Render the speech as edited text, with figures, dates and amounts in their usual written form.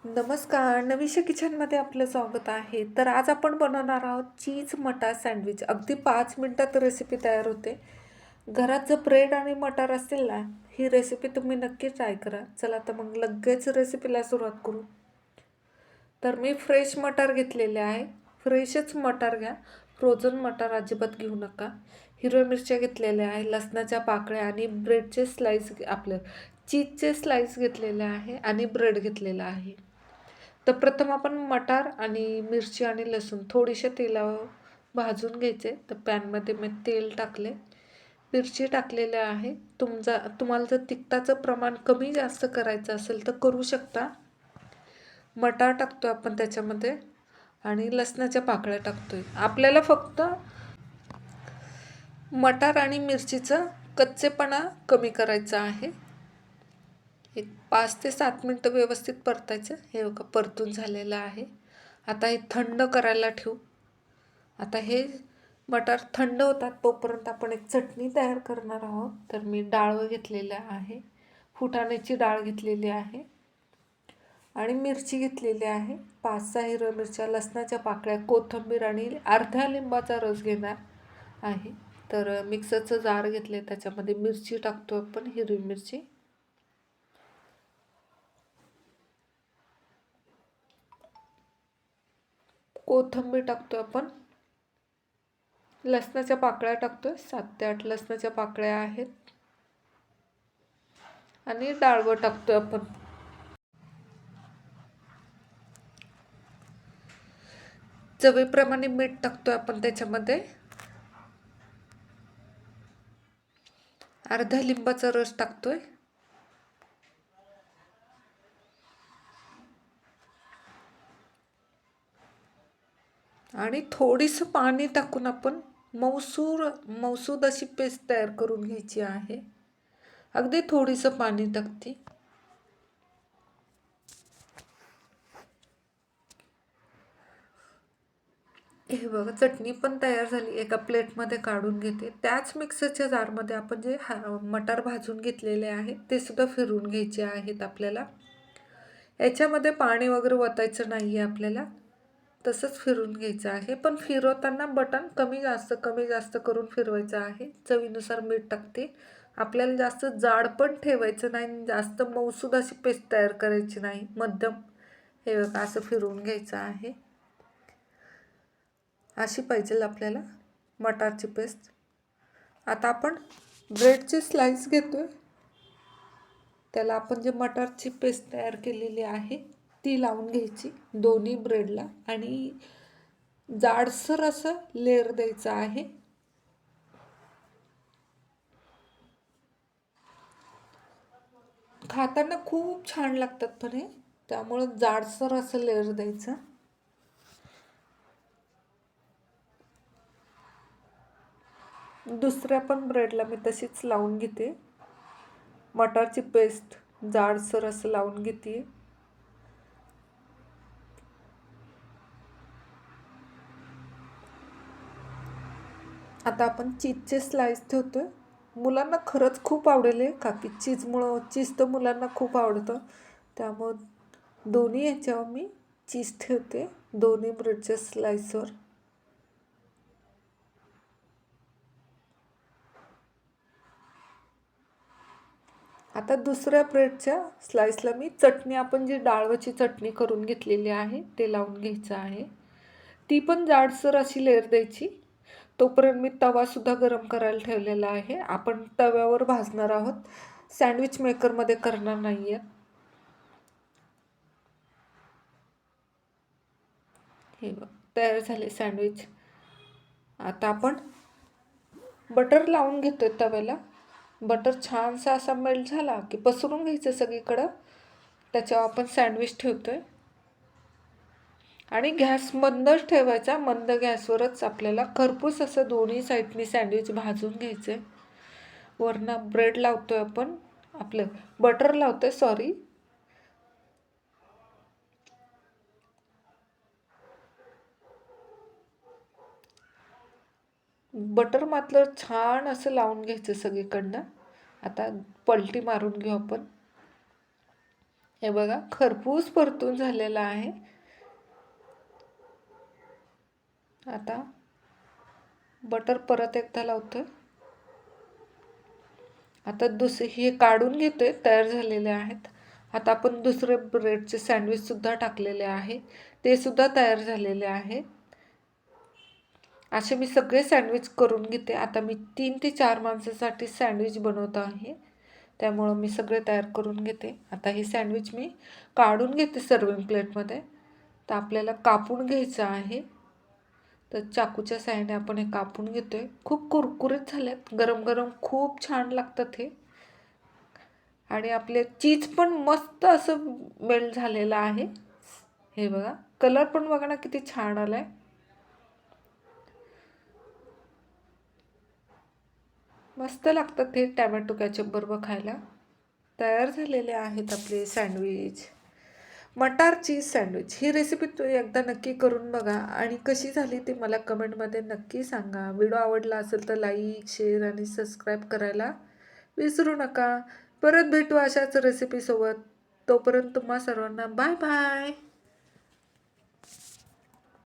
नमस्कार. नवीशा किचनमध्ये आपलं स्वागत आहे. तर आज आपण बनवणार आहोत चीज मटार सँडविच. अगदी 5 मिनिटात रेसिपी तयार होते. घरात जर ब्रेड आणि मटार असेल ना, ही रेसिपी तुम्ही नक्की ट्राय करा. चला तर मग लगेच रेसिपीला सुरुवात करू. तर मी फ्रेश मटार घेतलेले आहे. फ्रेशच मटार घ्या. फ्रोझन मटार अजिबात घेऊ नका. हिरव्या मिरच्या घेतलेल्या आहे, लसणाच्या पाकळ्या आणि ब्रेडचे स्लाईस आपलं चीजचे स्लाईस घेतलेले आहे आणि ब्रेड घेतलेला आहे. तर प्रथम आपण मटार आणि मिरची आणि लसूण थोडीशा तेलावर भाजून घ्यायचे. तर पॅनमध्ये मी तेल टाकले, मिरची टाकलेल्या आहे. तुम्हाला जर तिखटाचं प्रमाण कमी जास्त करायचं असेल तर करू शकता. मटार टाकतो आपण त्याच्यामध्ये आणि लसणाच्या पाकळ्या टाकतोय. आपल्याला फक्त मटार आणि मिरचीचं कच्चेपणा कमी करायचा आहे. एक 5 ते 7 मिनटं व्यवस्थित परतायचं. हे बघा परतून झालेलं आहे. आता हे थंड करायला ठेवू. आता हे मटार थंड होतात तोपर्यंत आपण एक चटणी तयार करणार आहोत. तर मी डाळ घेतलेलं आहे, फुटाण्याची डाळ घेतलेली आहे आणि मिरची घेतलेली आहे. 5-6 हिरव्या मिरच्या, लसणाच्या पाकळ्या, कोथिंबीर आणि अर्ध्या लिंबाचा रस घेणार आहे. तर मिक्सरचं जार घेतले, त्याच्यामध्ये मिरची टाकतो आपण, हिरवी मिरची, कोथिंबीर टाकतो आपण, लसणाच्या पाकळ्या टाकतोय, 7 ते 8 लसणाच्या पाकळ्या आहेत आणि डाळवं टाकतोय आपण. चवीप्रमाणे मीठ टाकतोय आपण त्याच्यामध्ये. अर्धा लिंबाचा रस टाकतोय आणि थोडीसं पाणी टाकून आपण मौसूद अशी पेस्ट तयार करून घ्यायची आहे. अगदी थोडीसं पाणी टाकते. हे बघा चटणी पण तयार झाली. एका प्लेटमध्ये काढून घेते. त्याच मिक्सरच्या जारमध्ये आपण जे मटार भाजून घेतलेले आहेत ते सुद्धा फिरवून घ्यायचे आहेत आपल्याला. याच्यामध्ये पाणी वगैरे ओतायचं नाही आहे आपल्याला, तसंच फिरवून घ्यायचं आहे. पण फिरवताना बटन कमी जास्त करून फिरवायचं आहे. चवीनुसार मीठ टाकते. आपल्याला जास्त जाड पण ठेवायचं नाही, जास्त मऊसूद अशी पेस्ट तयार करायची नाही, मध्यम. हे बघा असं फिरवून घ्यायचं आहे. अशी पाहिजे आपल्याला मटारची पेस्ट. आता आपण ब्रेडची स्लाइस घेतोय. त्याला आपण जे मटारची पेस्ट तयार केलेली आहे ती लावून घ्यायची दोन्ही ब्रेडला आणि जाडसर असं लेअर द्यायचं आहे. खाताना खूप छान लागतात पण हे, त्यामुळं जाडसर असं लेअर द्यायचं. दुसऱ्या पण ब्रेडला मी तशीच लावून घेते. मटारची पेस्ट जाडसर असं लावून घेते. आता आपण चीजचे स्लाइस ठेवतोय. मुलांना खरंच खूप आवडेल का की चीज तर मुलांना खूप आवडतं. त्यामुळं दोन्ही ह्याच्यावर मी चीज ठेवते, दोन्ही ब्रेडच्या स्लाइसवर. आता दुसऱ्या ब्रेडच्या स्लाइसला मी चटणी, आपण जी डाळवची चटणी करून घेतलेली आहे ते लावून घ्यायचं आहे. ती पण जाडसर अशी लेअर द्यायची. तोपर्यंत मी तवासुद्धा गरम करायला ठेवलेला आहे. आपण तव्यावर भाजणार आहोत, सँडविच मेकरमध्ये करणार नाही आहे. हे बघ तयार झाले सँडविच. आता आपण बटर लावून घेतोय तव्याला. बटर छानसा असा मेल्ट झाला की पसरून घ्यायचं सगळीकडं. त्याच्यावर आपण सँडविच ठेवतोय आणि गॅस मंदच ठेवायचा. मंद गॅसवरच आपल्याला खरपूस असं दोन्ही साईडनी सँडविच भाजून घ्यायचं आहे. वरनं ब्रेड लावतोय आपण, आपलं बटर लावतोय, सॉरी. बटर मात्र छान असं लावून घ्यायचं सगळीकडनं. आता पलटी मारून घेऊ आपण. हे बघा खरपूस परतून झालेला आहे. आता बटर परत एकदा लावतोय. आता हे काढून घेतोय, तयार झालेले आहेत. आता आपण दुसरे ब्रेडचे सँडविच सुद्धा टाकलेले आहे, ते सुद्धा तयार झालेले आहे. असे मी सगळे सँडविच करून घेते. आता मी 3 ते 4 माणसासाठी सँडविच बनवत आहे, त्यामुळं मी सगळे तयार करून घेते. आता हे सँडविच मी काढून घेते सर्विंग प्लेटमध्ये. तर आपल्याला कापून घ्यायचं आहे. तर चाकूच्या साहाय्याने आपण हे कापून घेतोय. खूप कुरकुरीत झालेत, गरम गरम खूप छान लागतात हे. आणि आपले चीज पण मस्त असं मेल्ट झालेलं आहे. हे बघा कलर पण बघा ना किती छान आलाय. मस्त लागतात हे टॅमॅटो कॅचअप बरोबर खायला. तयार झालेले आहेत आपले सँडविच, मटार चीज सँडविच. ही रेसिपी तुम्ही एकदा नक्की करून बघा आणि कशी झाली ते मला कमेंटमध्ये नक्की सांगा. व्हिडिओ आवडला असेल तर लाईक, शेअर आणि सबस्क्राईब करायला विसरू नका. परत भेटू अशाच रेसिपीसोबत. तोपर्यंत तुम्हा सर्वांना बाय बाय.